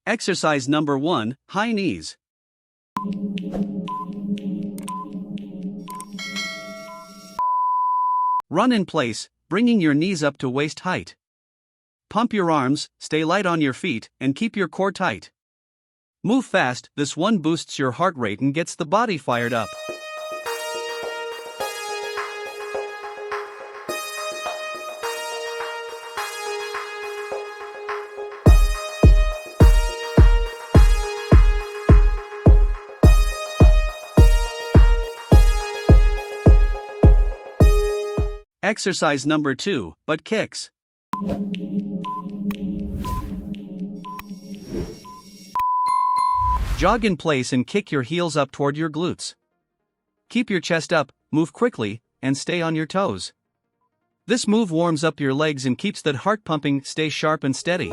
Exercise number 1, high knees. Run in place, bringing your knees up to waist height. Pump your arms, stay light on your feet, and keep your core tight. Move fast, this one boosts your heart rate and gets the body fired up. Exercise number 2, butt kicks. Jog in place and kick your heels up toward your glutes. Keep your chest up, move quickly, and stay on your toes. This move warms up your legs and keeps that heart pumping. Stay sharp and steady.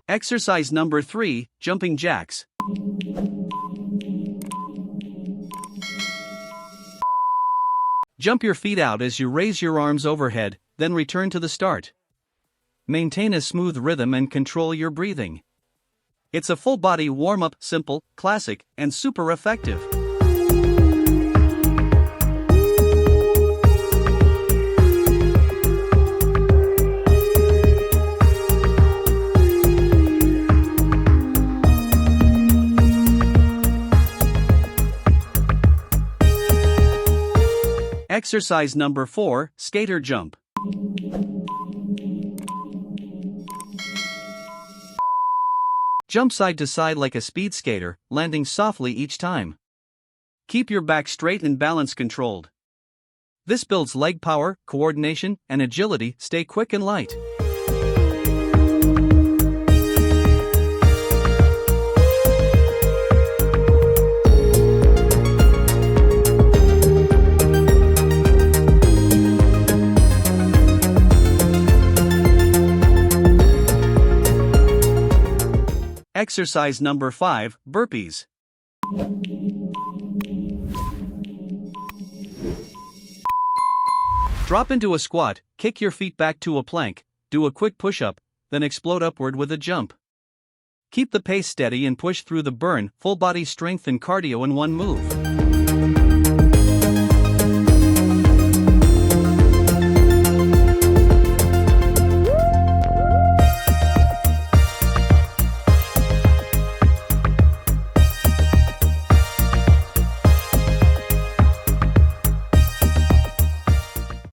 Exercise number 3, jumping jacks. Jump your feet out as you raise your arms overhead, then return to the start. Maintain a smooth rhythm and control your breathing. It's a full body warm-up, simple, classic, and super effective. Exercise number 4, skater jump. Jump side to side like a speed skater, landing softly each time. Keep your back straight and balance controlled. This builds leg power, coordination, and agility. Stay quick and light. Exercise number 5, burpees. Drop into a squat, kick your feet back to a plank, do a quick push-up, then explode upward with a jump. Keep the pace steady and push through the burn. Full body strength and cardio in one move.